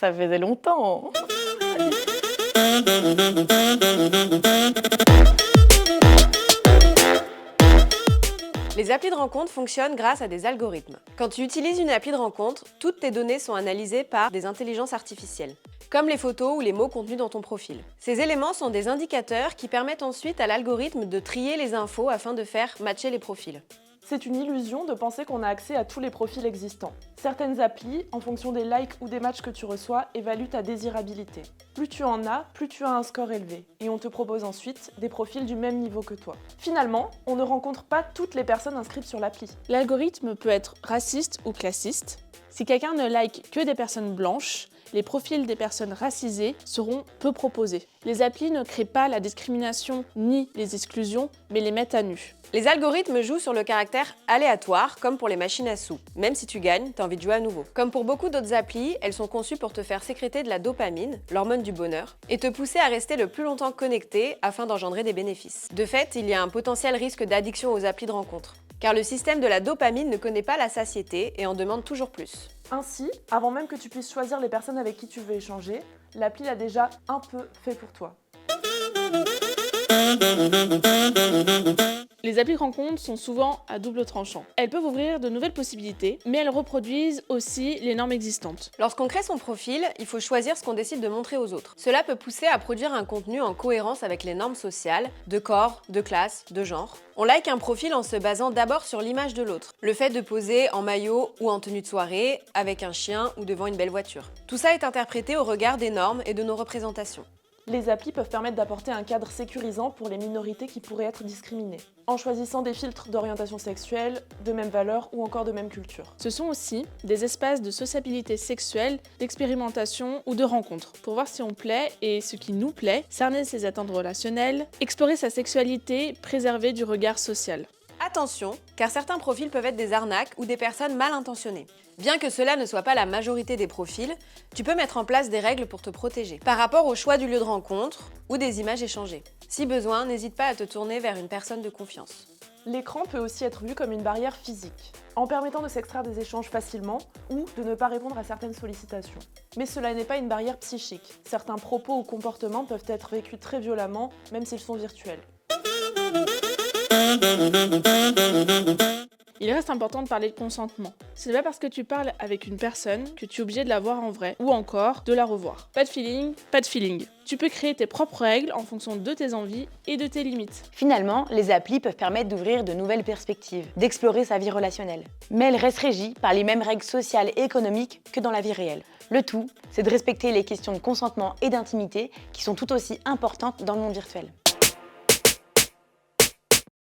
Ça faisait longtemps. Les applis de rencontre fonctionnent grâce à des algorithmes. Quand tu utilises une appli de rencontre, toutes tes données sont analysées par des intelligences artificielles, comme les photos ou les mots contenus dans ton profil. Ces éléments sont des indicateurs qui permettent ensuite à l'algorithme de trier les infos afin de faire matcher les profils. C'est une illusion de penser qu'on a accès à tous les profils existants. Certaines applis, en fonction des likes ou des matchs que tu reçois, évaluent ta désirabilité. Plus tu en as, plus tu as un score élevé, et on te propose ensuite des profils du même niveau que toi. Finalement, on ne rencontre pas toutes les personnes inscrites sur l'appli. L'algorithme peut être raciste ou classiste. Si quelqu'un ne like que des personnes blanches, les profils des personnes racisées seront peu proposés. Les applis ne créent pas la discrimination ni les exclusions, mais les mettent à nu. Les algorithmes jouent sur le caractère aléatoire, comme pour les machines à sous. Même si tu gagnes, t'as envie de jouer à nouveau. Comme pour beaucoup d'autres applis, elles sont conçues pour te faire sécréter de la dopamine, l'hormone du bonheur, et te pousser à rester le plus longtemps connecté afin d'engendrer des bénéfices. De fait, il y a un potentiel risque d'addiction aux applis de rencontre, car le système de la dopamine ne connaît pas la satiété et en demande toujours plus. Ainsi, avant même que tu puisses choisir les personnes avec qui tu veux échanger, l'appli l'a déjà un peu fait pour toi. Les applis de rencontre sont souvent à double tranchant. Elles peuvent ouvrir de nouvelles possibilités, mais elles reproduisent aussi les normes existantes. Lorsqu'on crée son profil, il faut choisir ce qu'on décide de montrer aux autres. Cela peut pousser à produire un contenu en cohérence avec les normes sociales, de corps, de classe, de genre. On like un profil en se basant d'abord sur l'image de l'autre. Le fait de poser en maillot ou en tenue de soirée, avec un chien ou devant une belle voiture. Tout ça est interprété au regard des normes et de nos représentations. Les applis peuvent permettre d'apporter un cadre sécurisant pour les minorités qui pourraient être discriminées, en choisissant des filtres d'orientation sexuelle, de même valeur ou encore de même culture. Ce sont aussi des espaces de sociabilité sexuelle, d'expérimentation ou de rencontre, pour voir si on plaît et ce qui nous plaît, cerner ses attentes relationnelles, explorer sa sexualité, préserver du regard social. Attention, car certains profils peuvent être des arnaques ou des personnes mal intentionnées. Bien que cela ne soit pas la majorité des profils, tu peux mettre en place des règles pour te protéger, par rapport au choix du lieu de rencontre ou des images échangées. Si besoin, n'hésite pas à te tourner vers une personne de confiance. L'écran peut aussi être vu comme une barrière physique, en permettant de s'extraire des échanges facilement ou de ne pas répondre à certaines sollicitations. Mais cela n'est pas une barrière psychique. Certains propos ou comportements peuvent être vécus très violemment, même s'ils sont virtuels. Il reste important de parler de consentement. Ce n'est pas parce que tu parles avec une personne que tu es obligé de la voir en vrai, ou encore de la revoir. Pas de feeling, pas de feeling. Tu peux créer tes propres règles en fonction de tes envies et de tes limites. Finalement, les applis peuvent permettre d'ouvrir de nouvelles perspectives, d'explorer sa vie relationnelle. Mais elles restent régies par les mêmes règles sociales et économiques que dans la vie réelle. Le tout, c'est de respecter les questions de consentement et d'intimité qui sont tout aussi importantes dans le monde virtuel.